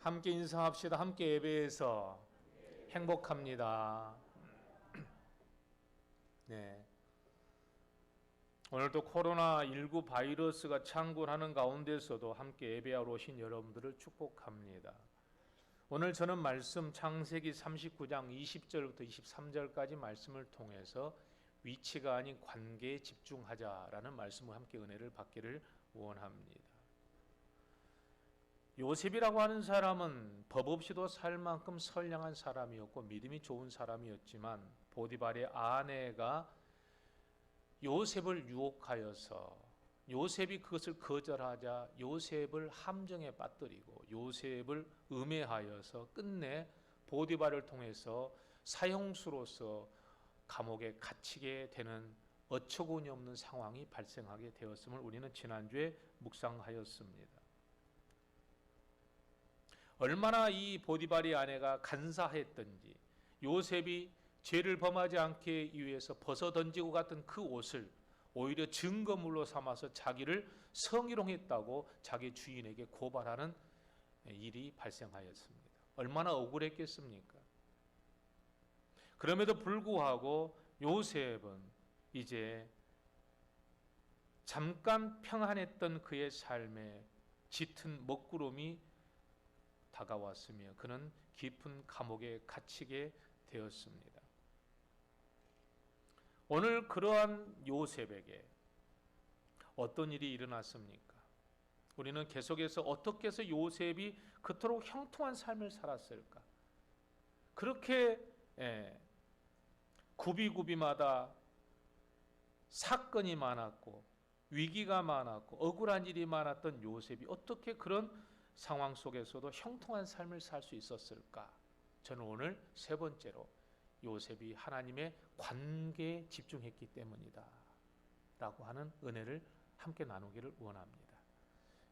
함께 인사합시다. 함께 예배해서 행복합니다. 네. 오늘도 코로나19 바이러스가 창궐하는 가운데서도 함께 예배하러 오신 여러분들을 축복합니다. 오늘 저는 말씀 창세기 39장 20절부터 23절까지 말씀을 통해서 위치가 아닌 관계에 집중하자라는 말씀을 함께 은혜를 받기를 원합니다. 요셉이라고 하는 사람은 법 없이도 살 만큼 선량한 사람이었고 믿음이 좋은 사람이었지만 보디발의 아내가 요셉을 유혹하여서 요셉이 그것을 거절하자 요셉을 함정에 빠뜨리고 요셉을 음해하여서 끝내 보디발을 통해서 사형수로서 감옥에 갇히게 되는 어처구니 없는 상황이 발생하게 되었음을 우리는 지난주에 묵상하였습니다. 얼마나 이 보디발의 아내가 간사했던지 요셉이 죄를 범하지 않기 위해서 벗어던지고 갔던 그 옷을 오히려 증거물로 삼아서 자기를 성희롱했다고 자기 주인에게 고발하는 일이 발생하였습니다. 얼마나 억울했겠습니까? 그럼에도 불구하고 요셉은 이제 잠깐 평안했던 그의 삶에 짙은 먹구름이 다가왔으며 그는 깊은 감옥에 갇히게 되었습니다. 오늘 그러한 요셉에게 어떤 일이 일어났습니까? 우리는 계속해서 어떻게 해서 요셉이 그토록 형통한 삶을 살았을까? 그렇게 굽이굽이마다 사건이 많았고 위기가 많았고 억울한 일이 많았던 요셉이 어떻게 그런 상황 속에서도 형통한 삶을 살 수 있었을까? 저는 오늘 세 번째로 요셉이 하나님의 관계에 집중했기 때문이다 라고 하는 은혜를 함께 나누기를 원합니다.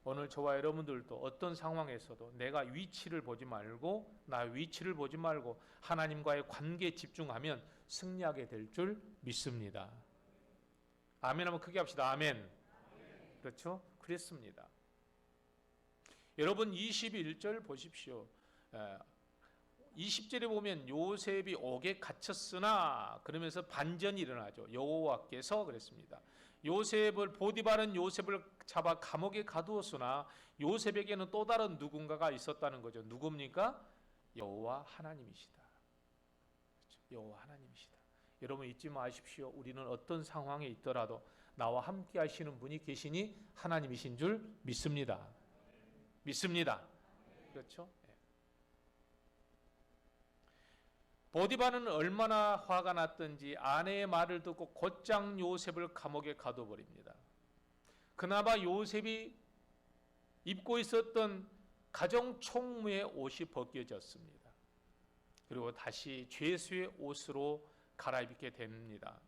오늘 저와 여러분들도 어떤 상황에서도 내가 위치를 보지 말고 나 위치를 보지 말고 하나님과의 관계에 집중하면 승리하게 될 줄 믿습니다. 아멘 한번 크게 합시다. 아멘. 그렇죠? 그랬습니다. 여러분 21절 보십시오. 20절에 보면 요셉이 옥에 갇혔으나 그러면서 반전이 일어나죠. 여호와께서 그랬습니다. 요셉을 보디발은 요셉을 잡아 감옥에 가두었으나 요셉에게는 또 다른 누군가가 있었다는 거죠. 누굽니까? 여호와 하나님이시다. 그렇죠? 여호와 하나님이시다. 여러분 잊지 마십시오. 우리는 어떤 상황에 있더라도 나와 함께 하시는 분이 계시니 하나님이신 줄 믿습니다. 믿습니다. 그렇죠? 보디발은 얼마나 화가 났던지 아내의 말을 듣고 곧장 요셉을 감옥에 가둬버립니다. 그나마 요셉이 입고 있었던 가정 총무의 옷이 벗겨졌습니다. 그리고 다시 죄수의 옷으로 갈아입게 됩니다.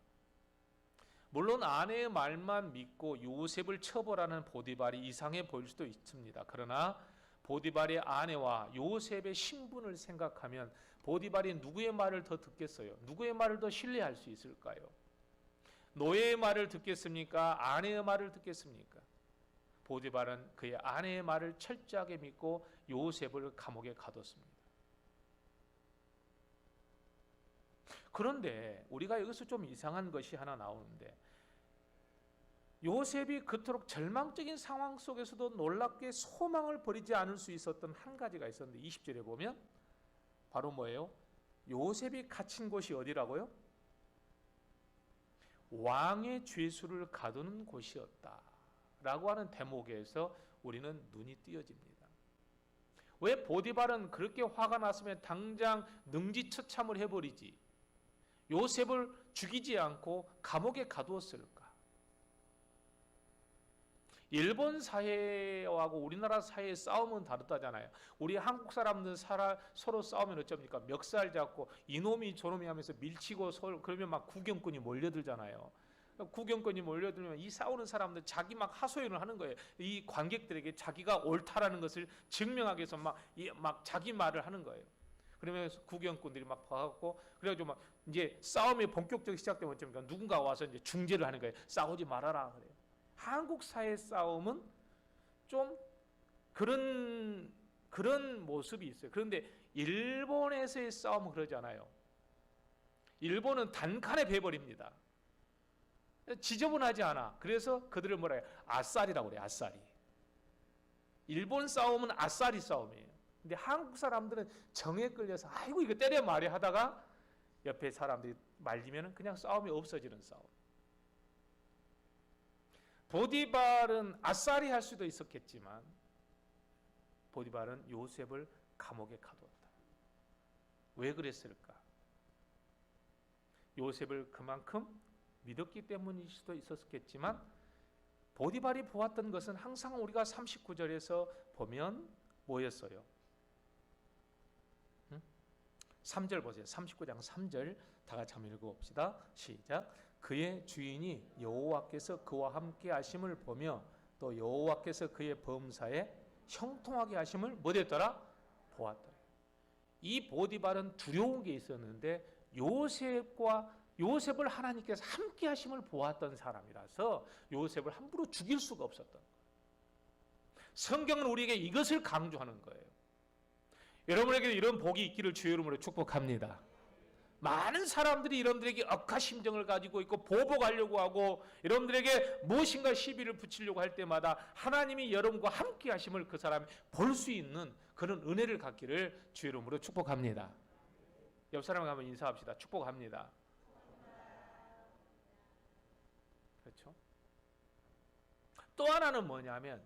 물론 아내의 말만 믿고 요셉을 처벌하는 보디발이 이상해 보일 수도 있습니다. 그러나 보디발의 아내와 요셉의 신분을 생각하면 보디발이 누구의 말을 더 듣겠어요? 누구의 말을 더 신뢰할 수 있을까요? 노예의 말을 듣겠습니까? 아내의 말을 듣겠습니까? 보디발은 그의 아내의 말을 철저하게 믿고 요셉을 감옥에 가뒀습니다. 그런데 우리가 여기서 좀 이상한 것이 하나 나오는데 요셉이 그토록 절망적인 상황 속에서도 놀랍게 소망을 버리지 않을 수 있었던 한 가지가 있었는데 20절에 보면 바로 뭐예요? 요셉이 갇힌 곳이 어디라고요? 왕의 죄수를 가두는 곳이었다 라고 하는 대목에서 우리는 눈이 띄어집니다. 왜 보디발은 그렇게 화가 났으면 당장 능지처참을 해버리지 요셉을 죽이지 않고 감옥에 가두었을까? 일본 사회하고 우리나라 사회의 싸움은 다르다잖아요. 우리 한국 사람들 서로 싸우면 어쩝니까? 멱살 잡고 이놈이 저놈이 하면서 밀치고 그러면 막 구경꾼이 몰려들잖아요. 구경꾼이 몰려들면 이 싸우는 사람들 자기 막 하소연을 하는 거예요. 이 관객들에게 자기가 옳다라는 것을 증명하기 위해서 막 자기 말을 하는 거예요. 그러면서 구경꾼들이 막 봐갖고 그래가지고 막 이제 싸움이 본격적으로 시작되면 어쩝니까? 누군가 와서 이제 중재를 하는 거예요. 싸우지 말아라 그래요. 한국 사회 싸움은 좀 그런 그런 모습이 있어요. 그런데 일본에서의 싸움은 그러지 않아요. 일본은 단칸에 베버립니다. 지저분하지 않아. 그래서 그들을 뭐라 해요? 아싸리라고 그래요. 아싸리. 일본 싸움은 아싸리 싸움이에요. 근데 한국 사람들은 정에 끌려서 아이고 이거 때려 말이야 하다가 옆에 사람들이 말리면 그냥 싸움이 없어지는 싸움. 보디발은 아싸리 할 수도 있었겠지만 보디발은 요셉을 감옥에 가두었다. 왜 그랬을까? 요셉을 그만큼 믿었기 때문일 수도 있었겠지만 보디발이 보았던 것은 항상 우리가 39절에서 보면 뭐였어요? 3절 보세요. 39장 3절 다 같이 한번 읽어봅시다. 시작. 그의 주인이 여호와께서 그와 함께 하심을 보며 또 여호와께서 그의 범사에 형통하게 하심을 뭐랬더라? 보았더라. 이 보디발은 두려운 게 있었는데 요셉을 하나님께서 함께 하심을 보았던 사람이라서 요셉을 함부로 죽일 수가 없었던 거예요. 성경은 우리에게 이것을 강조하는 거예요. 여러분에게 이런 복이 있기를 주의 이름으로 축복합니다. 많은 사람들이 여러분들에게 억하심정을 가지고 있고 보복하려고 하고 여러분들에게 무엇인가 시비를 붙이려고 할 때마다 하나님이 여러분과 함께 하심을 그 사람이 볼 수 있는 그런 은혜를 갖기를 주의 이름으로 축복합니다. 옆 사람과 한번 인사합시다. 축복합니다. 그렇죠? 또 하나는 뭐냐면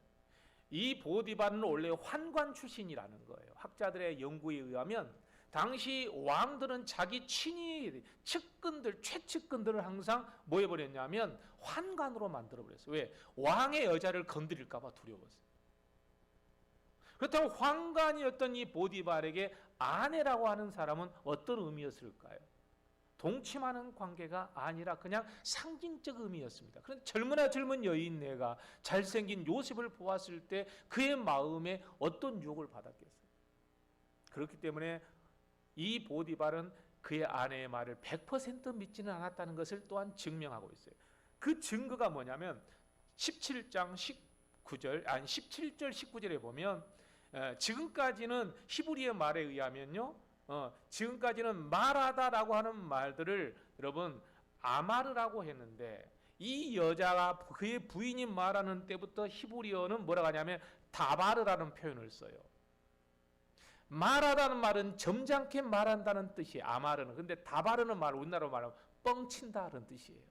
이 보디발은 원래 환관 출신이라는 거예요. 학자들의 연구에 의하면 당시 왕들은 자기 친위 측근들, 최측근들을 항상 뭐 해버렸냐면 환관으로 만들어버렸어요. 왜? 왕의 여자를 건드릴까 봐 두려웠어요. 그렇다면 환관이었던 이 보디발에게 아내라고 하는 사람은 어떤 의미였을까요? 동침하는 관계가 아니라 그냥 상징적 의미였습니다. 그런데 젊은 여인네가 잘생긴 요셉을 보았을 때 그의 마음에 어떤 유혹을 받았겠어요? 그렇기 때문에 이 보디발은 그의 아내의 말을 100% 믿지는 않았다는 것을 또한 증명하고 있어요. 그 증거가 뭐냐면 17장 19절, 아니 17절 19절에 보면 지금까지는 히브리의 말에 의하면요, 지금까지는 말하다라고 하는 말들을 여러분 아마르라고 했는데 이 여자가 그의 부인이 말하는 때부터 히브리어는 뭐라고 하냐면 다바르라는 표현을 써요. 말하다는 말은 점잖게 말한다는 뜻이에요. 아마르는. 근데 다바르는 말, 우리나라로 말하면 뻥친다는 뜻이에요.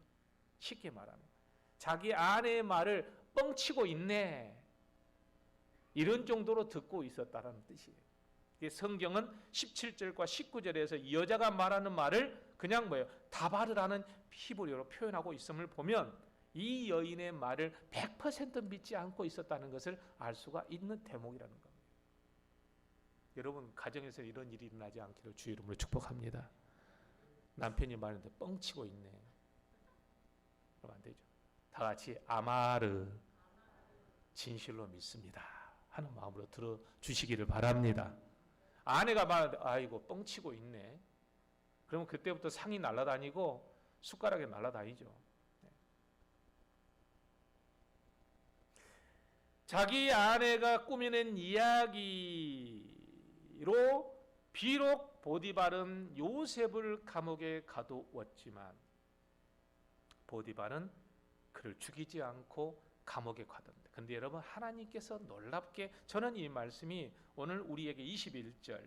쉽게 말하면 자기 아내의 말을 뻥치고 있네, 이런 정도로 듣고 있었다는 뜻이에요. 성경은 17절과 19절에서 이 여자가 말하는 말을 그냥 뭐예요? 다바르라는 히브리어로 표현하고 있음을 보면 이 여인의 말을 100% 믿지 않고 있었다는 것을 알 수가 있는 대목이라는 겁니다. 여러분 가정에서 이런 일이 일어나지 않기를 주의 이름으로 축복합니다. 남편이 말하는데 뻥치고 있네, 그러면 안 되죠. 다 같이 아마르, 진실로 믿습니다 하는 마음으로 들어주시기를 바랍니다. 아내가 말하는데 아이고 뻥치고 있네, 그러면 그때부터 상이 날아다니고 숟가락에 날아다니죠. 자기 아내가 꾸며낸 이야기로 비록 보디발은 요셉을 감옥에 가두었지만 보디발은 그를 죽이지 않고 감옥에 가둔다. 근데 여러분 하나님께서 놀랍게, 저는 이 말씀이 오늘 우리에게 21절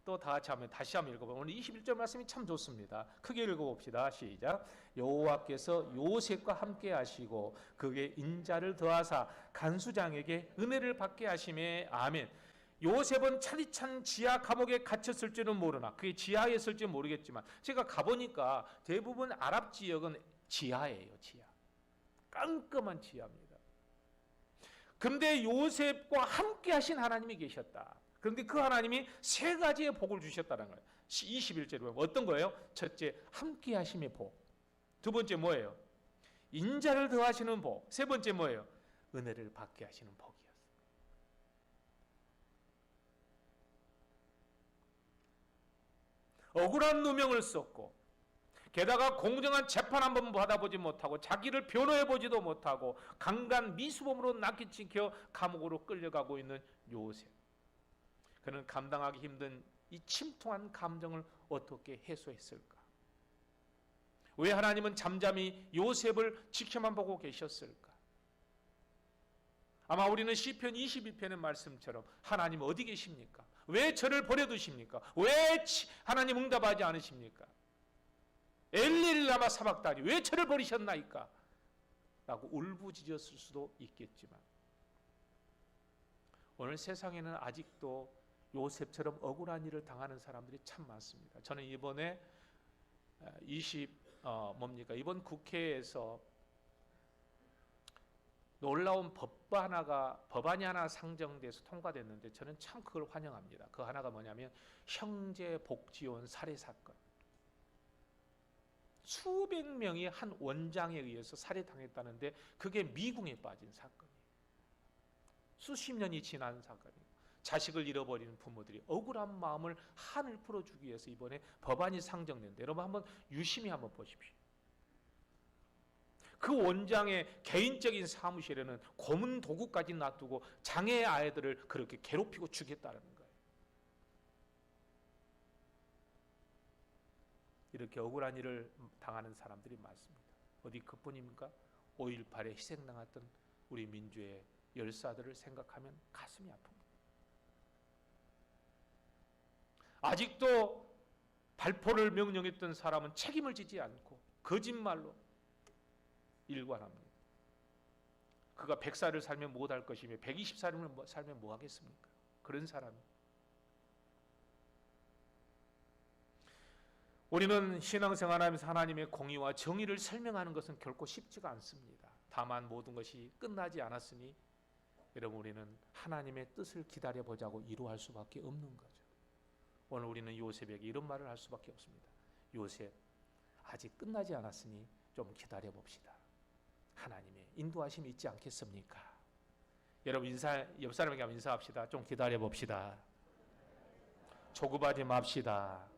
또 다시 한번 읽어보면 오늘 21절 말씀이 참 좋습니다. 크게 읽어봅시다. 시작. 여호와께서 요셉과 함께 하시고 그에게 인자를 더하사 간수장에게 은혜를 받게 하심에 아멘. 요셉은 차디찬 지하 감옥에 갇혔을 줄은 모르나, 그게 지하에 있을지 모르겠지만 제가 가보니까 대부분 아랍 지역은 지하예요. 지하, 깜깜한 지하입니다. 근데 요셉과 함께 하신 하나님이 계셨다. 그런데 그 하나님이 세 가지의 복을 주셨다는 거예요. 21절에 보면 어떤 거예요? 첫째, 함께 하심의 복. 두 번째 뭐예요? 인자를 더하시는 복. 세 번째 뭐예요? 은혜를 받게 하시는 복이었어요. 억울한 누명을 썼고 게다가 공정한 재판 한 번 받아보지 못하고 자기를 변호해보지도 못하고 강간 미수범으로 낚이찍혀 감옥으로 끌려가고 있는 요셉. 그는 감당하기 힘든 이 침통한 감정을 어떻게 해소했을까? 왜 하나님은 잠잠히 요셉을 지켜만 보고 계셨을까? 아마 우리는 시편 22편의 말씀처럼 하나님 어디 계십니까? 왜 저를 버려두십니까? 왜 하나님 응답하지 않으십니까? 엘리를 라마 사박다니 왜 저를 버리셨나이까? 라고 울부짖었을 수도 있겠지만 오늘 세상에는 아직도 요셉처럼 억울한 일을 당하는 사람들이 참 많습니다. 저는 이번에 이번 국회에서 놀라운 법안이 하나 상정돼서 통과됐는데 저는 참 그걸 환영합니다. 그 하나가 뭐냐면 형제복지원 살해 사건. 수백 명이 한 원장에 의해서 살해당했다는데 그게 미궁에 빠진 사건이에요. 수십 년이 지난 사건이에요. 자식을 잃어버리는 부모들이 억울한 마음을 한을 풀어주기 위해서 이번에 법안이 상정된데 여러분 한번 유심히 한번 보십시오. 그 원장의 개인적인 사무실에는 고문 도구까지 놔두고 장애 아이들을 그렇게 괴롭히고 죽였다는 거예요. 이렇게 억울한 일을 당하는 사람들이 많습니다. 어디 그뿐입니까? 5.18에 희생당했던 우리 민주의 열사들을 생각하면 가슴이 아픕니다. 아직도 발포를 명령했던 사람은 책임을 지지 않고 거짓말로 일관합니다. 그가 100살을 살면 못할 것이며 120살을 살면 뭐 하겠습니까? 그런 사람이. 우리는 신앙생활하면서 하나님의 공의와 정의를 설명하는 것은 결코 쉽지가 않습니다. 다만 모든 것이 끝나지 않았으니 여러분 우리는 하나님의 뜻을 기다려보자고 이루할 수밖에 없는 거죠. 오늘 우리는 요셉에게 이런 말을 할 수밖에 없습니다. 요셉, 아직 끝나지 않았으니 좀 기다려봅시다. 하나님의 인도하심이 있지 않겠습니까? 여러분 옆 사람에게 인사합시다. 좀 기다려봅시다. 조급하지 맙시다.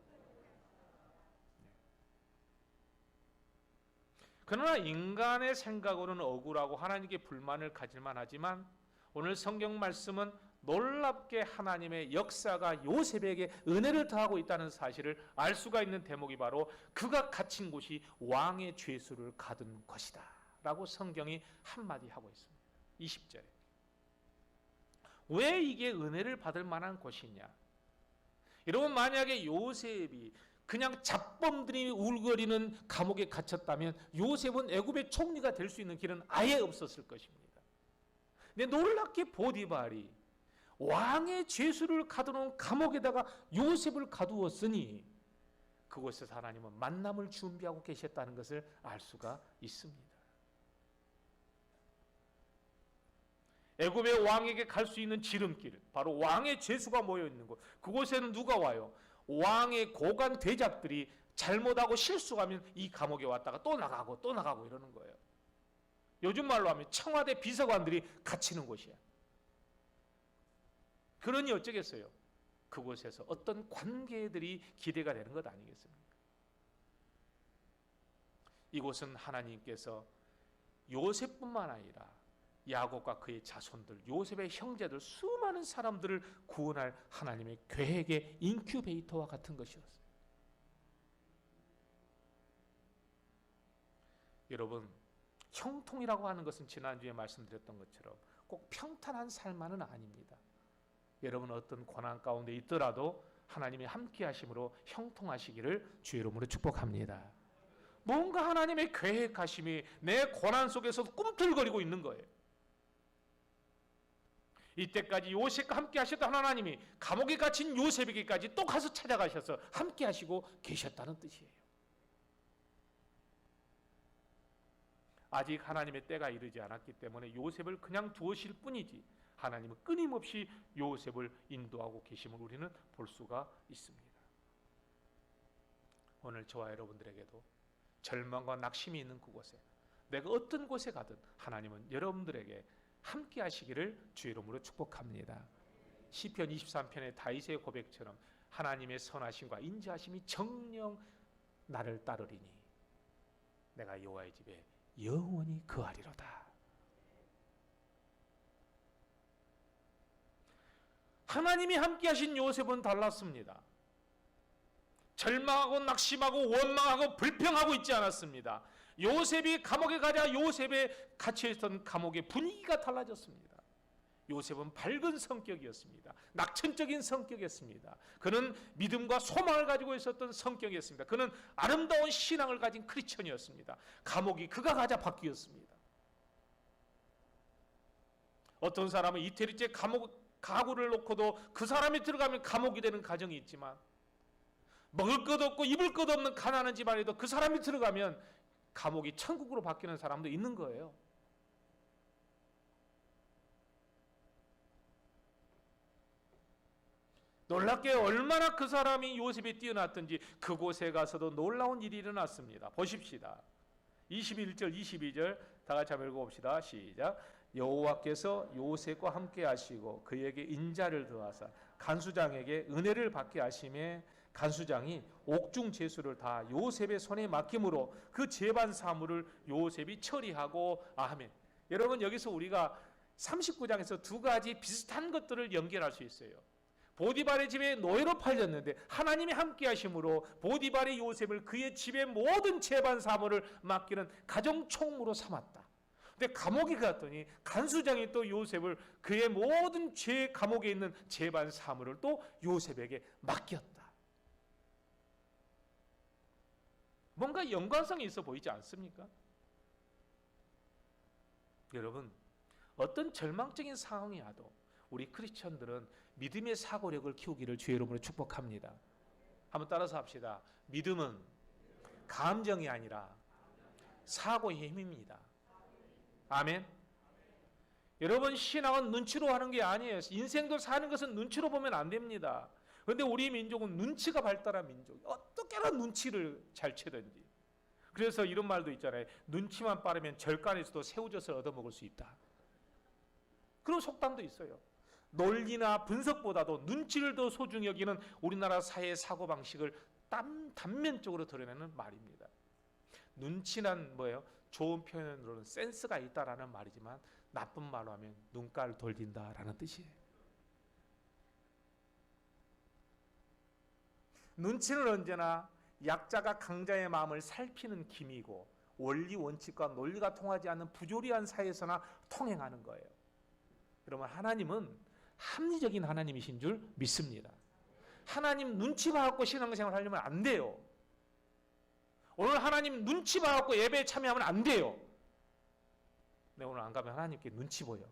그러나 인간의 생각으로는 억울하고 하나님께 불만을 가질만 하지만 오늘 성경 말씀은 놀랍게 하나님의 역사가 요셉에게 은혜를 더하고 있다는 사실을 알 수가 있는 대목이 바로 그가 갇힌 곳이 왕의 죄수를 가둔 것이다 라고 성경이 한마디 하고 있습니다. 20절에 왜 이게 은혜를 받을 만한 곳이냐? 여러분 만약에 요셉이 그냥 잡범들이 울거리는 감옥에 갇혔다면 요셉은 애굽의 총리가 될 수 있는 길은 아예 없었을 것입니다. 근데 놀랍게 보디발이 왕의 죄수를 가두는 감옥에다가 요셉을 가두었으니 그곳에서 하나님은 만남을 준비하고 계셨다는 것을 알 수가 있습니다. 애굽의 왕에게 갈 수 있는 지름길, 바로 왕의 죄수가 모여 있는 곳. 그곳에는 누가 와요? 왕의 고관 대작들이 잘못하고 실수하면 이 감옥에 왔다가 또 나가고 또 나가고 이러는 거예요. 요즘 말로 하면 청와대 비서관들이 갇히는 곳이야. 그러니 어쩌겠어요? 그곳에서 어떤 관계들이 기대가 되는 것 아니겠습니까? 이곳은 하나님께서 요셉뿐만 아니라 야곱과 그의 자손들, 요셉의 형제들, 수많은 사람들을 구원할 하나님의 계획의 인큐베이터와 같은 것이었어요. 여러분, 형통이라고 하는 것은 지난주에 말씀드렸던 것처럼 꼭 평탄한 삶만은 아닙니다. 여러분 어떤 고난 가운데 있더라도 하나님의 함께 하심으로 형통하시기를 주의 이름으로 축복합니다. 뭔가 하나님의 계획하심이 내 고난 속에서 꿈틀거리고 있는 거예요. 이때까지 요셉과 함께 하셨던 하나님이 감옥에 갇힌 요셉에게까지 또 가서 찾아가셔서 함께 하시고 계셨다는 뜻이에요. 아직 하나님의 때가 이르지 않았기 때문에 요셉을 그냥 두으실 뿐이지 하나님은 끊임없이 요셉을 인도하고 계심을 우리는 볼 수가 있습니다. 오늘 저와 여러분들에게도 절망과 낙심이 있는 그곳에 내가 어떤 곳에 가든 하나님은 여러분들에게 함께 하시기를 주의 이름으로 축복합니다. 시편 23편의 다윗의 고백처럼 하나님의 선하심과 인자하심이 정녕 나를 따르리니 내가 여호와의 집에 영원히 거하리로다. 하나님이 함께 하신 요셉은 달랐습니다. 절망하고 낙심하고 원망하고 불평하고 있지 않았습니다. 요셉이 감옥에 가자 요셉의 갇혀있던 감옥의 분위기가 달라졌습니다. 요셉은 밝은 성격이었습니다. 낙천적인 성격이었습니다. 그는 믿음과 소망을 가지고 있었던 성격이었습니다. 그는 아름다운 신앙을 가진 크리스천이었습니다. 감옥이 그가 가자 바뀌었습니다. 어떤 사람은 이태리째 가구를 놓고도 그 사람이 들어가면 감옥이 되는 가정이 있지만, 먹을 것 없고 입을 것 없는 가난한 집안에도 그 사람이 들어가면 감옥이 천국으로 바뀌는 사람도 있는 거예요. 놀랍게 얼마나 그 사람이 요셉이 뛰어났든지 그곳에 가서도 놀라운 일이 일어났습니다. 보십시다. 21절 22절 다 같이 한번 읽어봅시다. 시작. 여호와께서 요셉과 함께 하시고 그에게 인자를 더하사 간수장에게 은혜를 받게 하심에 간수장이 옥중 제수를 다 요셉의 손에 맡김으로 그 재반 사물을 요셉이 처리하고 아멘. 여러분, 여기서 우리가 39장에서 두 가지 비슷한 것들을 연결할 수 있어요. 보디발의 집에 노예로 팔렸는데 하나님이 함께 하심으로 보디발이 요셉을 그의 집의 모든 재반 사물을 맡기는 가정 총무로 삼았다. 근데 감옥에 갔더니 간수장이 또 요셉을 그의 모든 죄 감옥에 있는 재반 사물을 또 요셉에게 맡겼다. 뭔가 연관성이 있어 보이지 않습니까? 여러분, 어떤 절망적인 상황이 와도 우리 크리스천들은 믿음의 사고력을 키우기를 주의 이름으로 축복합니다. 한번 따라서 합시다. 믿음은 감정이 아니라 사고의 힘입니다. 아멘. 여러분, 신앙은 눈치로 하는 게 아니에요. 인생도 사는 것은 눈치로 보면 안 됩니다. 그런데 우리 민족은 눈치가 발달한 민족이에요. 어떻게나 눈치를 잘 채든지. 그래서 이런 말도 있잖아요. 눈치만 빠르면 절간에서도 새우젓을 얻어먹을 수 있다. 그런 속담도 있어요. 논리나 분석보다도 눈치를 더 소중히 여기는 우리나라 사회의 사고방식을 단면적으로 드러내는 말입니다. 눈치란 뭐예요? 좋은 표현으로는 센스가 있다라는 말이지만 나쁜 말로 하면 눈깔 돌린다라는 뜻이에요. 눈치는 언제나 약자가 강자의 마음을 살피는 기미이고 원리 원칙과 논리가 통하지 않는 부조리한 사회에서나 통행하는 거예요. 여러분, 하나님은 합리적인 하나님이신 줄 믿습니다. 하나님 눈치 봐갖고 신앙생활 하려면 안 돼요. 오늘 하나님 눈치 봐갖고 예배에 참여하면 안 돼요. 네, 오늘 안 가면 하나님께 눈치 보여.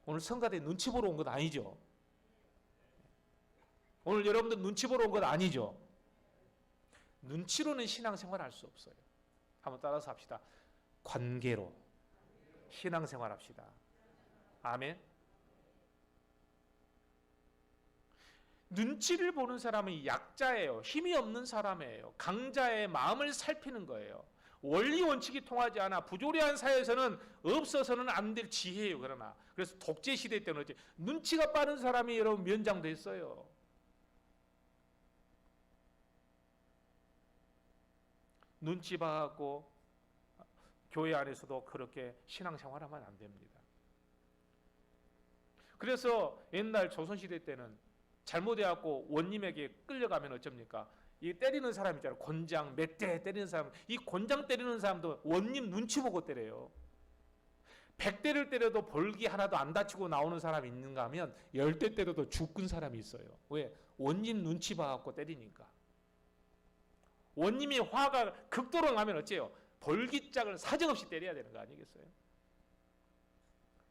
오늘 성가대 눈치 보러 온 것 아니죠? 오늘 여러분들 눈치 보러 온 것 아니죠? 눈치로는 신앙생활 할 수 없어요. 한번 따라서 합시다. 관계로 신앙생활 합시다. 아멘. 눈치를 보는 사람은 약자예요. 힘이 없는 사람이에요. 강자의 마음을 살피는 거예요. 원리 원칙이 통하지 않아 부조리한 사회에서는 없어서는 안 될 지혜예요. 그러나 그래서 독재 시대 때는 어째 눈치가 빠른 사람이 여러분 면장됐어요. 눈치 봐갖고 교회 안에서도 그렇게 신앙생활하면 안 됩니다. 그래서 옛날 조선시대 때는 잘못해갖고 원님에게 끌려가면 어쩝니까? 이 때리는 사람 있잖아요. 곤장, 몇 대 때리는 사람. 이 곤장 때리는 사람도 원님 눈치 보고 때려요. 100대를 때려도 벌기 하나도 안 다치고 나오는 사람이 있는가 하면 10대 때려도 죽은 사람이 있어요. 왜? 원님 눈치 봐갖고 때리니까. 원님이 화가 극도로 나면 어째요? 벌기짝을 사정없이 때려야 되는 거 아니겠어요?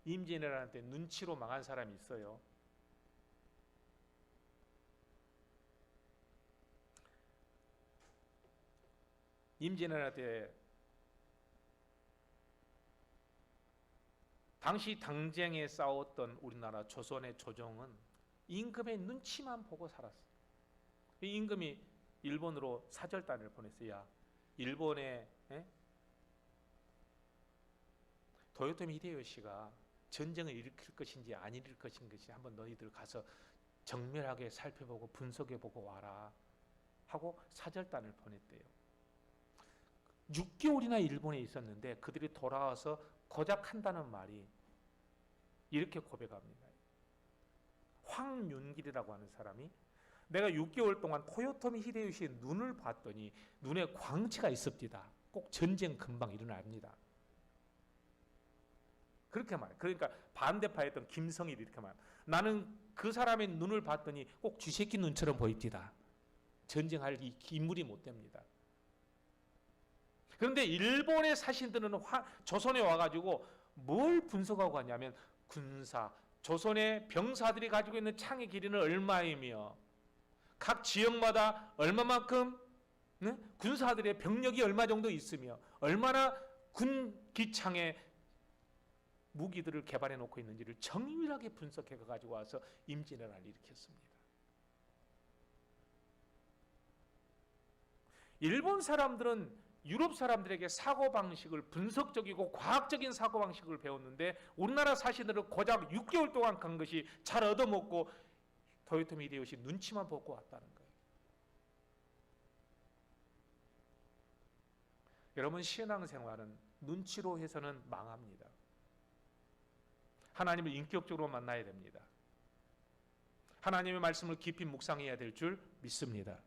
임진왜란때 눈치로 망한 사람이 있어요. 임진왜란 때 당시 당쟁에 싸웠던 우리나라 조선의 조정은 임금의 눈치만 보고 살았어요. 임금이 일본으로 사절단을 보냈어요. 야, 일본의 도요토미 히데요시가 전쟁을 일으킬 것인지 안 일으킬 것인지 한번 너희들 가서 정밀하게 살펴보고 분석해보고 와라 하고 사절단을 보냈대요. 6개월이나 일본에 있었는데 그들이 돌아와서 고작 한다는 말이 이렇게 고백합니다. 황윤길이라고 하는 사람이 내가 6개월 동안 토요토미 히데요시의 눈을 봤더니 눈에 광채가 있습니다. 꼭 전쟁 금방 일어납니다. 그렇게 말해요. 그러니까 반대파였던 김성일이 이렇게 말해요. 나는 그 사람의 눈을 봤더니 꼭 쥐새끼 눈처럼 보입니다. 전쟁할 인물이 못 됩니다. 그런데 일본의 사신들은 조선에 와가지고 뭘 분석하고 가냐면 군사, 조선의 병사들이 가지고 있는 창의 길이는 얼마이며 각 지역마다 얼마만큼 군사들의 병력이 얼마 정도 있으며 얼마나 군 기창에 무기들을 개발해 놓고 있는지를 정밀하게 분석해 가지고 와서 임진왜란을 일으켰습니다. 일본 사람들은 유럽 사람들에게 사고방식을 분석적이고 과학적인 사고방식을 배웠는데 우리나라 사신들은 고작 6개월 동안 간 것이 잘 얻어먹고 토요토미 히데요시 눈치만 보고 왔다는 거예요. 여러분, 신앙생활은 눈치로 해서는 망합니다. 하나님을 인격적으로 만나야 됩니다. 하나님의 말씀을 깊이 묵상해야 될 줄 믿습니다.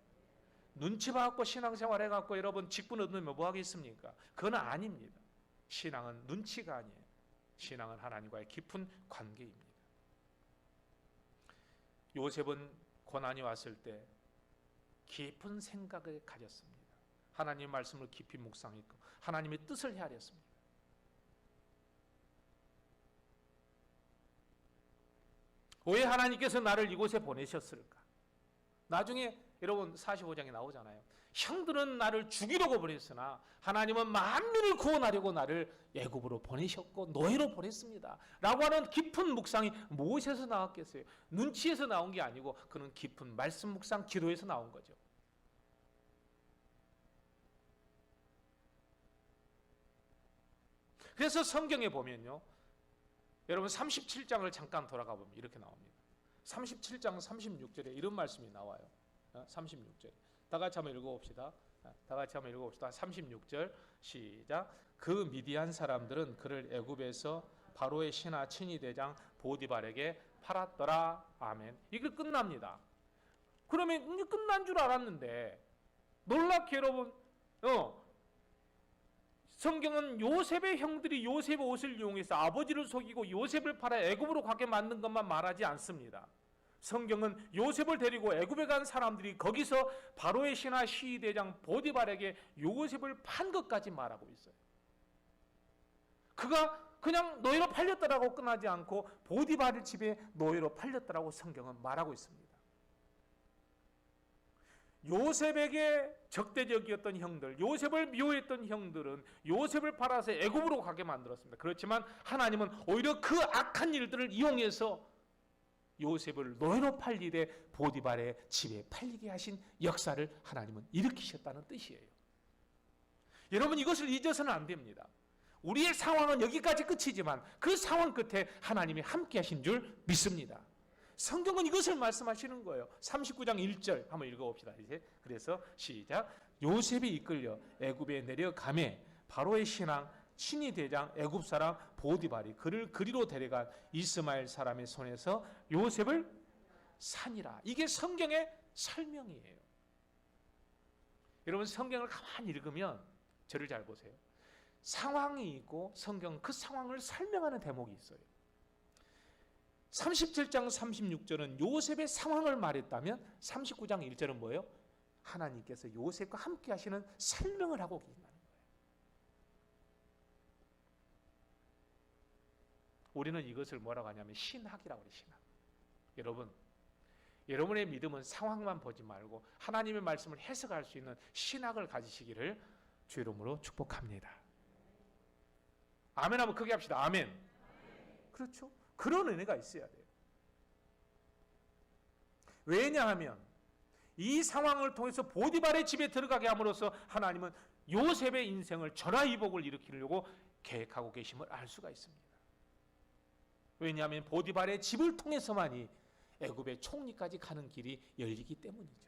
눈치 봐갖고 신앙생활 해갖고 여러분 직분 얻으면 뭐 하겠습니까? 그건 아닙니다. 신앙은 눈치가 아니에요. 신앙은 하나님과의 깊은 관계입니다. 요셉은 고난이 왔을 때 깊은 생각을 가졌습니다. 하나님의 말씀을 깊이 묵상했고 하나님의 뜻을 헤아렸습니다. 왜 하나님께서 나를 이곳에 보내셨을까? 나중에 여러분 45장에 나오잖아요. 형들은 나를 죽이려고 보냈으나 하나님은 만민을 구원하려고 나를 애굽으로 보내셨고 노예로 보냈습니다. 라고 하는 깊은 묵상이 무엇에서 나왔겠어요? 눈치에서 나온 게 아니고 그는 깊은 말씀 묵상 기도에서 나온 거죠. 그래서 성경에 보면요, 여러분 37장을 잠깐 돌아가 보면 이렇게 나옵니다. 37장 36절에 이런 말씀이 나와요. 36절. 다 같이 한번 읽어봅시다. 다 같이 한번 읽어봅시다. 36절 시작. 그 미디안 사람들은 그를 애굽에서 바로의 신하 친위대장 보디발에게 팔았더라. 아멘. 이게 끝납니다. 그러면 이게 끝난 줄 알았는데 놀랍게 여러분 성경은 요셉의 형들이 요셉의 옷을 이용해서 아버지를 속이고 요셉을 팔아 애굽으로 가게 만든 것만 말하지 않습니다. 성경은 요셉을 데리고 애굽에 간 사람들이 거기서 바로의 신하 시위대장 보디발에게 요셉을 판 것까지 말하고 있어요. 그가 그냥 노예로 팔렸다라고 끝나지 않고 보디발 집에 노예로 팔렸다라고 성경은 말하고 있습니다. 요셉에게 적대적이었던 형들, 요셉을 미워했던 형들은 요셉을 팔아서 애굽으로 가게 만들었습니다. 그렇지만 하나님은 오히려 그 악한 일들을 이용해서 요셉을 노예로 팔리되 보디발의 집에 팔리게 하신 역사를 하나님은 일으키셨다는 뜻이에요. 여러분, 이것을 잊어서는 안 됩니다. 우리의 상황은 여기까지 끝이지만 그 상황 끝에 하나님이 함께 하신 줄 믿습니다. 성경은 이것을 말씀하시는 거예요. 39장 1절 한번 읽어봅시다. 이제 그래서 시작. 요셉이 이끌려 애굽에 내려가매 바로의 신랑 친위 대장 애굽 사람 보디발이 그를 그리로 데려간 이스마엘 사람의 손에서 요셉을 산이라. 이게 성경의 설명이에요. 여러분, 성경을 가만히 읽으면 저를 잘 보세요. 상황이 있고 성경은 그 상황을 설명하는 대목이 있어요. 37장 36절은 요셉의 상황을 말했다면 39장 1절은 뭐예요? 하나님께서 요셉과 함께 하시는 설명을 하고 계신다는 거예요. 우리는 이것을 뭐라고 하냐면 신학이라고 해요. 신학. 여러분, 여러분의 믿음은 상황만 보지 말고 하나님의 말씀을 해석할 수 있는 신학을 가지시기를 주 이름으로 축복합니다. 아멘 한번 크게 합시다. 아멘. 그렇죠? 그런 은혜가 있어야 돼요. 왜냐하면 이 상황을 통해서 보디발의 집에 들어가게 함으로써 하나님은 요셉의 인생을 전화위복을 일으키려고 계획하고 계심을 알 수가 있습니다. 왜냐하면 보디발의 집을 통해서만이 애굽의 총리까지 가는 길이 열리기 때문이죠.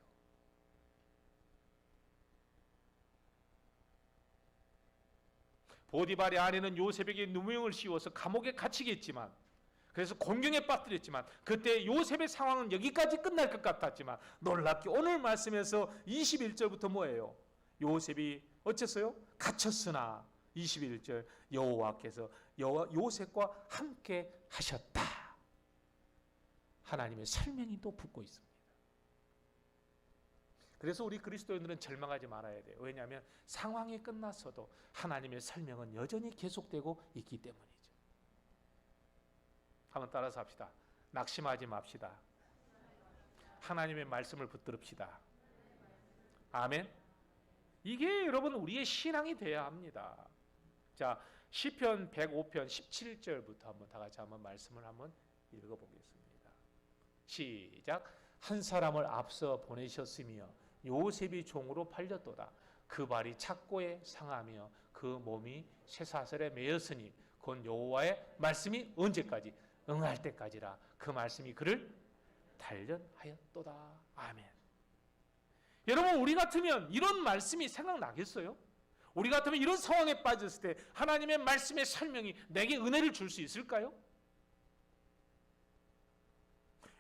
보디발의 아내는 요셉에게 누명을 씌워서 감옥에 갇히겠지만 그래서 공경에 빠뜨렸지만 그때 요셉의 상황은 여기까지 끝날 것 같았지만 놀랍게 오늘 말씀에서 21절부터 뭐예요? 요셉이 어쨌어요? 갇혔으나 21절 여호와께서 요셉과 함께 하셨다. 하나님의 설명이 또 붙고 있습니다. 그래서 우리 그리스도인들은 절망하지 말아야 돼요. 왜냐하면 상황이 끝났어도 하나님의 설명은 여전히 계속되고 있기 때문이죠. 한번 따라서 합시다. 낙심하지 맙시다. 하나님의 말씀을 붙들읍시다. 아멘. 이게 여러분 우리의 신앙이 돼야 합니다. 자, 시편 105편 17절부터 한번 다 같이 한번 말씀을 한번 읽어보겠습니다. 시작. 한 사람을 앞서 보내셨으며 요셉이 종으로 팔렸도다. 그 발이 착고에 상하며 그 몸이 쇠사슬에 매였으니 곧 여호와의 말씀이 언제까지? 응할 때까지라. 그 말씀이 그를 단련하였도다. 아멘. 여러분 우리 같으면 이런 말씀이 생각나겠어요? 우리 같으면 이런 상황에 빠졌을 때 하나님의 말씀의 설명이 내게 은혜를 줄 수 있을까요?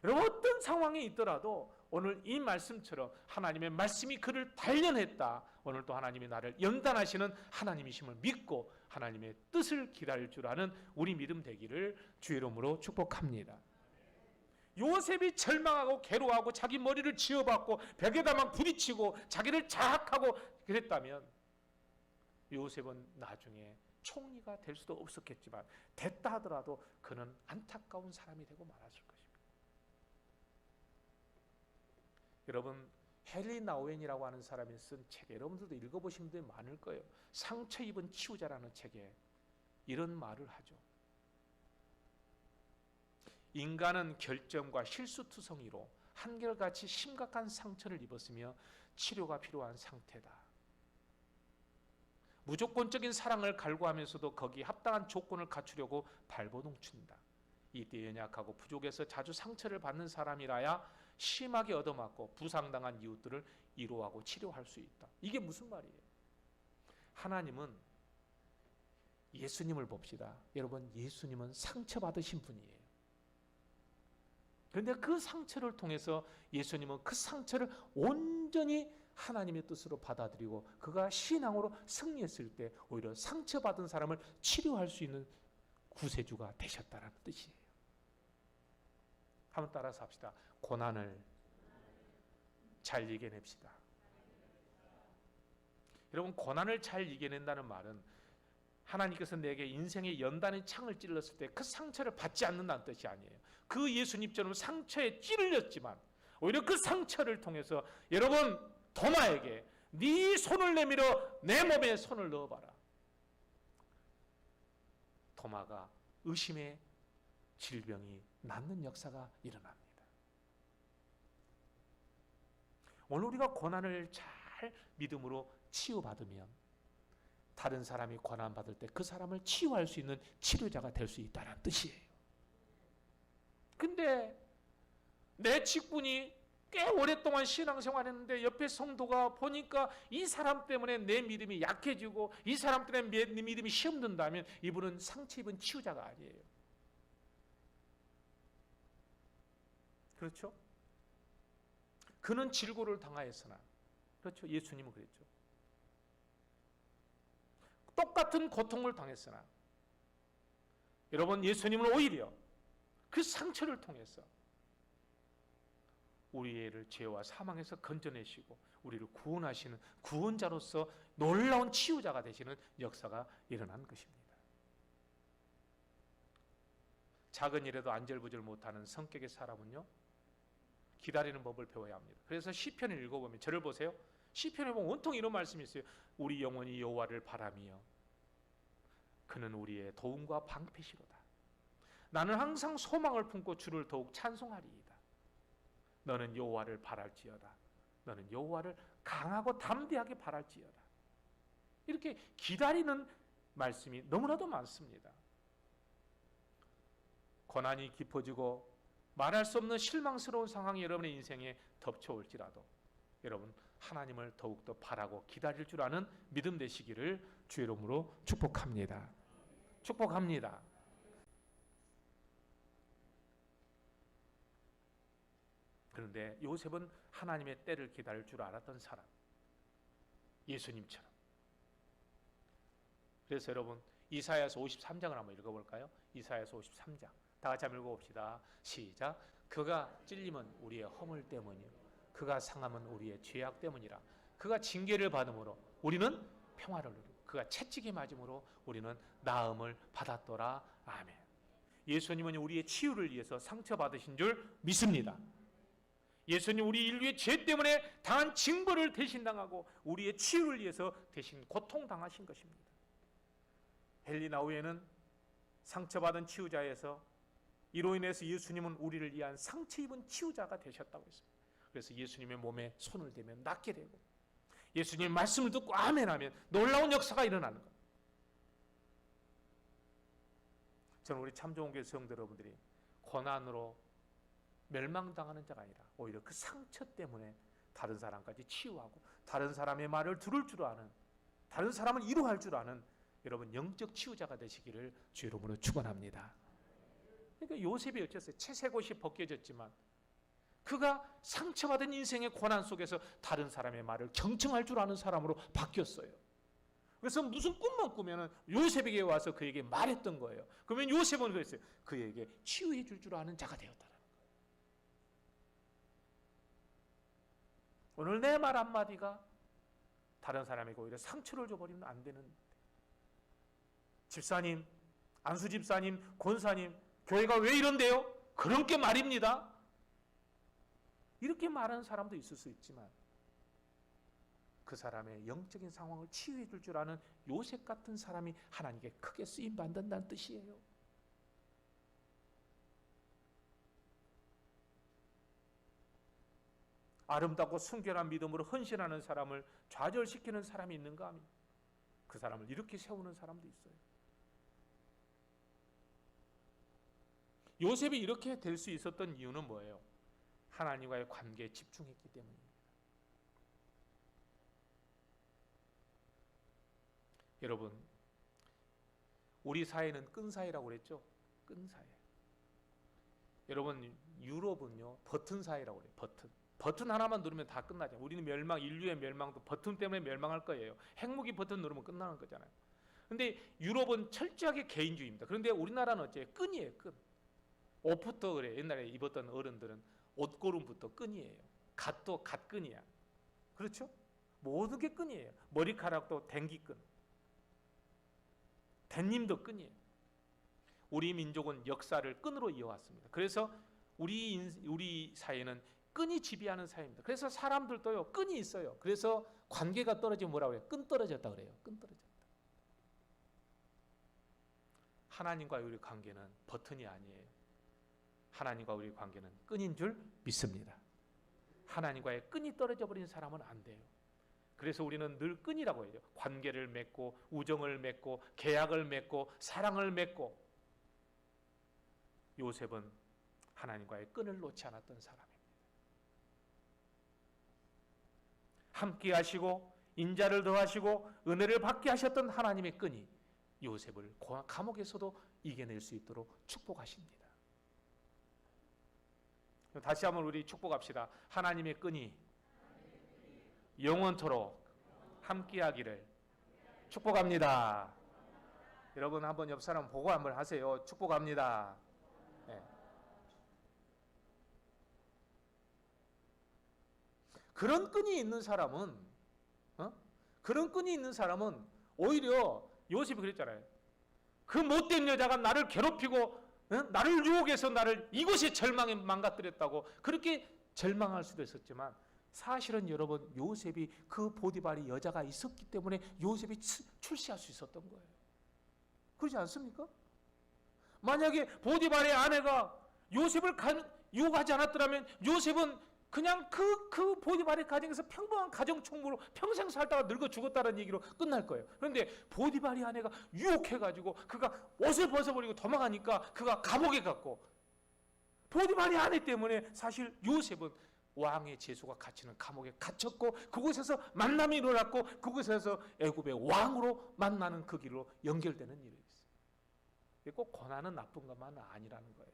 여러분 어떤 상황에 있더라도 오늘 이 말씀처럼 하나님의 말씀이 그를 단련했다. 오늘 또 하나님이 나를 연단하시는 하나님이심을 믿고 하나님의 뜻을 기다릴 줄 아는 우리 믿음 되기를 주의 이름으로 축복합니다. 요셉이 절망하고 괴로워하고 자기 머리를 쥐어박고 벽에다만 부딪히고 자기를 자학하고 그랬다면 요셉은 나중에 총리가 될 수도 없었겠지만 됐다 하더라도 그는 안타까운 사람이 되고 말았을 것입니다. 여러분 헨리 나우엔이라고 하는 사람이 쓴 책에 여러분들도 읽어보신 분들이 많을 거예요. 상처 입은 치유자라는 책에 이런 말을 하죠. 인간은 결점과 실수투성이로 한결같이 심각한 상처를 입었으며 치료가 필요한 상태다. 무조건적인 사랑을 갈구하면서도 거기에 합당한 조건을 갖추려고 발버둥친다. 이때 연약하고 부족해서 자주 상처를 받는 사람이라야 심하게 얻어맞고 부상당한 이웃들을 위로하고 치료할 수 있다. 이게 무슨 말이에요? 하나님은 예수님을 봅시다. 여러분 예수님은 상처받으신 분이에요. 그런데 그 상처를 통해서 예수님은 그 상처를 온전히 하나님의 뜻으로 받아들이고 그가 신앙으로 승리했을 때 오히려 상처받은 사람을 치료할 수 있는 구세주가 되셨다는 뜻이에요. 한번 따라서 합시다. 고난을 잘 이겨냅시다. 여러분 고난을 잘 이겨낸다는 말은 하나님께서 내게 인생의 연단의 창을 찔렀을 때 그 상처를 받지 않는다는 뜻이 아니에요. 그 예수님처럼 상처에 찔렸지만 오히려 그 상처를 통해서 여러분 도마에게 네 손을 내밀어 내 몸에 손을 넣어봐라. 도마가 의심의 질병이 낫는 역사가 일어납니다. 오늘 우리가 고난을 잘 믿음으로 치유받으면 다른 사람이 고난받을 때 그 사람을 치유할 수 있는 치료자가 될 수 있다는 뜻이에요. 근데 내 직분이 꽤 오랫동안 신앙생활했는데 옆에 성도가 보니까 이 사람 때문에 내 믿음이 약해지고 이 사람 때문에 내 믿음이 시험 든다면 이분은 상처 입은 치유자가 아니에요. 그렇죠? 그는 질고를 당하였으나 그렇죠? 예수님은 그랬죠. 똑같은 고통을 당했으나 여러분 예수님은 오히려 그 상처를 통해서 우리를 죄와 사망에서 건져내시고 우리를 구원하시는 구원자로서 놀라운 치유자가 되시는 역사가 일어난 것입니다. 작은 일에도 안절부절 못하는 성격의 사람은요 기다리는 법을 배워야 합니다. 그래서 시편을 읽어보면 저를 보세요. 시편에 보면 온통 이런 말씀이 있어요. 우리 영혼이 여호와를 바라며 그는 우리의 도움과 방패시로다. 나는 항상 소망을 품고 주를 더욱 찬송하리이다. 너는 여호와를 바랄지어다. 너는 여호와를 강하고 담대하게 바랄지어다. 이렇게 기다리는 말씀이 너무나도 많습니다. 고난이 깊어지고 말할 수 없는 실망스러운 상황이 여러분의 인생에 덮쳐올지라도 여러분 하나님을 더욱더 바라고 기다릴 줄 아는 믿음 되시기를 주의 이름으로 축복합니다. 축복합니다. 그런데 요셉은 하나님의 때를 기다릴 줄 알았던 사람, 예수님처럼. 그래서 여러분 이사야서 53장을 한번 읽어볼까요? 이사야서 53장 다 같이 한번 읽어봅시다. 시작. 그가 찔림은 우리의 허물 때문이요 그가 상함은 우리의 죄악 때문이라. 그가 징계를 받음으로 우리는 평화를 누리고 그가 채찍에 맞음으로 우리는 나음을 받았더라. 아멘. 예수님은 우리의 치유를 위해서 상처받으신 줄 믿습니다. 예수님 우리 인류의 죄 때문에 당한 징벌을 대신 당하고 우리의 치유를 위해서 대신 고통당하신 것입니다. 헬리나우에는 상처받은 치유자에서 이로 인해서 예수님은 우리를 위한 상처 입은 치유자가 되셨다고 했습니다. 그래서 예수님의 몸에 손을 대면 낫게 되고 예수님의 말씀을 듣고 아멘하면 놀라운 역사가 일어나는 겁니다. 저는 우리 참좋은교회 성도 여러분들이 고난으로 멸망당하는 자가 아니라 오히려 그 상처 때문에 다른 사람까지 치유하고 다른 사람의 말을 들을 줄 아는, 다른 사람을 위로할 줄 아는 여러분 영적 치유자가 되시기를 주 이름으로 축원합니다. 그러니까 요셉이 어쨌어요? 채색옷이 벗겨졌지만 그가 상처받은 인생의 고난 속에서 다른 사람의 말을 경청할 줄 아는 사람으로 바뀌었어요. 그래서 무슨 꿈만 꾸면은 요셉에게 와서 그에게 말했던 거예요. 그러면 요셉은 그랬어요. 그에게 치유해 줄 줄 아는 자가 되었다는 거예요. 오늘 내 말 한마디가 다른 사람에게 오히려 상처를 줘버리면 안 되는, 집사님, 안수 집사님, 권사님, 교회가 왜 이런데요? 그런 게 말입니다. 이렇게 말하는 사람도 있을 수 있지만 그 사람의 영적인 상황을 치유해 줄 줄 아는 요셉 같은 사람이 하나님께 크게 쓰임 받는다는 뜻이에요. 아름답고 순결한 믿음으로 헌신하는 사람을 좌절시키는 사람이 있는가 하면 그 사람을 이렇게 세우는 사람도 있어요. 요셉이 이렇게 될 수 있었던 이유는 뭐예요? 하나님과의 관계에 집중했기 때문입니다. 여러분, 우리 사회는 끈 사회라고 그랬죠? 끈 사회. 여러분, 유럽은요 버튼 사회라고 그래요. 버튼 하나만 누르면 다 끝나죠. 우리는 인류의 멸망도 버튼 때문에 멸망할 거예요. 핵무기 버튼 누르면 끝나는 거잖아요. 근데 유럽은 철저하게 개인주의입니다. 그런데 우리나라는 어째요? 끈이에요, 끈. 옷부터 그래요. 옛날에 입었던 어른들은 옷고름부터 끈이에요. 갓도 갓끈이야. 그렇죠? 모든 게 끈이에요. 머리카락도 댕기끈, 댄님도 끈이에요. 우리 민족은 역사를 끈으로 이어왔습니다. 그래서 우리 사회는 끈이 지배하는 사회입니다. 그래서 사람들도요 끈이 있어요. 그래서 관계가 떨어지면 뭐라고 해요? 끈 떨어졌다 그래요. 끈 떨어졌다. 하나님과 우리 관계는 버튼이 아니에요. 하나님과 우리 관계는 끈인 줄 믿습니다. 하나님과의 끈이 떨어져 버린 사람은 안 돼요. 그래서 우리는 늘 끈이라고 해요. 관계를 맺고 우정을 맺고 계약을 맺고 사랑을 맺고. 요셉은 하나님과의 끈을 놓지 않았던 사람입니다. 함께 하시고 인자를 더하시고 은혜를 받게 하셨던 하나님의 끈이 요셉을 감옥에서도 이겨낼 수 있도록 축복하십니다. 다시 한번 우리 축복합시다. 하나님의 끈이 영원토록 함께하기를 축복합니다. 여러분 한번 옆 사람 보고 한번 하세요. 축복합니다. 네. 그런 끈이 있는 사람은 오히려 요셉이 그랬잖아요. 그 못된 여자가 나를 괴롭히고 나를 유혹해서 나를 이곳에 절망에 망가뜨렸다고 그렇게 절망할 수도 있었지만 사실은 여러분 요셉이 그 보디발이 여자가 있었기 때문에 요셉이 출세할 수 있었던 거예요. 그렇지 않습니까? 만약에 보디발의 아내가 요셉을 유혹하지 않았더라면 요셉은 그냥 그 보디발의 가정에서 평범한 가정총무로 평생 살다가 늙어 죽었다는 얘기로 끝날 거예요. 그런데 보디발의 아내가 유혹해가지고 그가 옷을 벗어버리고 도망가니까 그가 감옥에 갔고 보디발의 아내 때문에 사실 요셉은 왕의 제수가 갇히는 감옥에 갇혔고 그곳에서 만남이 일어났고 그곳에서 애굽의 왕으로 만나는 그 길로 연결되는 일이 있어요. 꼭 고난은 나쁜 것만은 아니라는 거예요.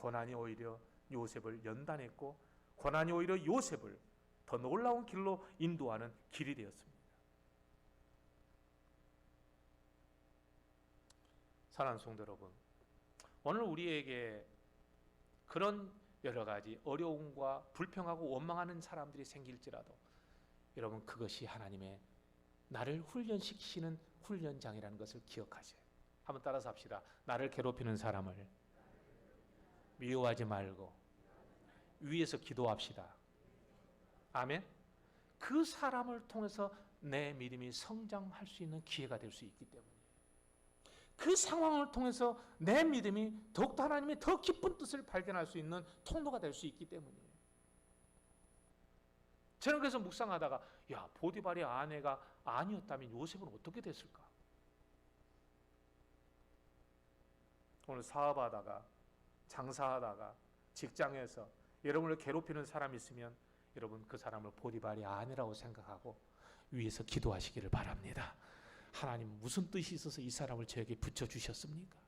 고난이 오히려 요셉을 연단했고 고난이 오히려 요셉을 더 놀라운 길로 인도하는 길이 되었습니다. 사랑하는 성도 여러분, 오늘 우리에게 그런 여러 가지 어려움과 불평하고 원망하는 사람들이 생길지라도 여러분, 그것이 하나님의 나를 훈련시키시는 훈련장이라는 것을 기억하세요. 한번 따라서 합시다. 나를 괴롭히는 사람을 미워하지 말고 위에서 기도합시다. 아멘. 그 사람을 통해서 내 믿음이 성장할 수 있는 기회가 될 수 있기 때문에, 그 상황을 통해서 내 믿음이 더욱더 하나님의 더 깊은 뜻을 발견할 수 있는 통로가 될 수 있기 때문이에요. 저는 그래서 묵상하다가 보디발의 아내가 아니었다면 요셉은 어떻게 됐을까? 오늘 사업하다가 장사하다가 직장에서 여러분을 괴롭히는 사람이 있으면 여러분 그 사람을 보디발의 아내라고 생각하고 위에서 기도하시기를 바랍니다. 하나님 무슨 뜻이 있어서 이 사람을 저에게 붙여주셨습니까?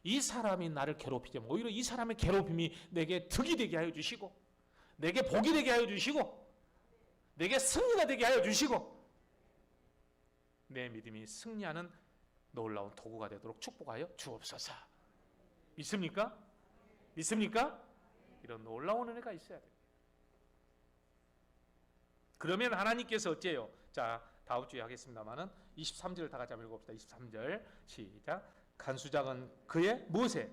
이 사람이 나를 괴롭히지만 오히려 이 사람의 괴롭힘이 내게 득이 되게 하여 주시고 내게 복이 되게 하여 주시고 내게 승리가 되게 하여 주시고 내 믿음이 승리하는 놀라운 도구가 되도록 축복하여 주옵소서. 믿습니까? 믿습니까? 이런 놀라운 은혜가 있어야 됩니다. 그러면 하나님께서 어째요? 자, 다음 주에 하겠습니다만은 23절을 다 같이 한번 읽어봅시다. 23절 시작. 간수장은 그의 무엇에?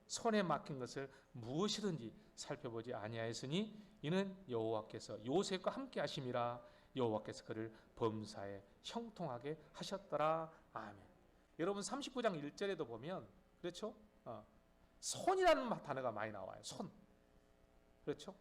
손에 막힌 것을 무엇이든지 살펴보지 아니하였으니 이는 여호와께서 요셉과 함께 하심이라. 여호와께서 그를 범사에 형통하게 하셨더라. 아멘. 여러분 39장 1절에도 보면 그렇죠? 손이라는 단어가 많이 나와요. 손. 그렇죠?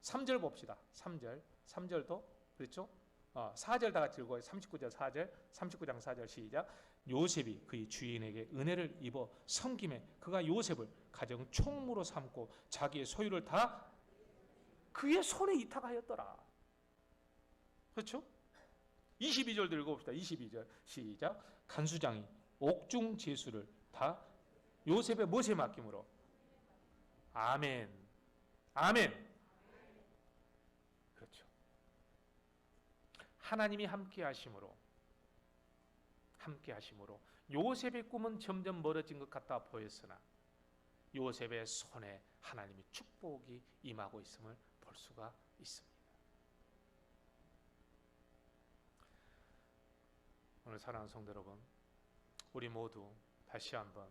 3절 봅시다. 3절도 그렇죠? 4절 다 같이 읽어요. 39절 4절 39장 4절 시작. 요셉이 그의 주인에게 은혜를 입어 섬김에 그가 요셉을 가정 총무로 삼고 자기의 소유를 다 그의 손에 이탁하였더라. 그렇죠? 22절도 읽어봅시다. 22절 시작. 간수장이 옥중 제수를 다 요셉의 무엇에 맡김으로? 아멘. 아멘. 그렇죠. 하나님이 함께 하심으로 요셉의 꿈은 점점 멀어진 것 같아 보였으나 요셉의 손에 하나님의 축복이 임하고 있음을 볼 수가 있습니다. 오늘 사랑하는 성도 여러분, 우리 모두 다시 한번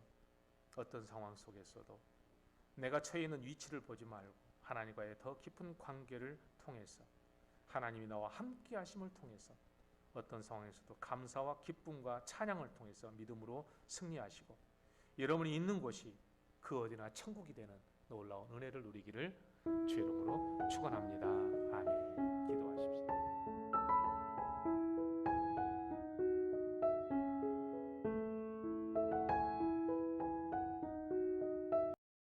어떤 상황 속에서도 내가 처해 있는 위치를 보지 말고 하나님과의 더 깊은 관계를 통해서 하나님이 나와 함께 하심을 통해서 어떤 상황에서도 감사와 기쁨과 찬양을 통해서 믿음으로 승리하시고 여러분이 있는 곳이 그 어디나 천국이 되는 놀라운 은혜를 누리기를 주의 이름으로 축원합니다. 아멘.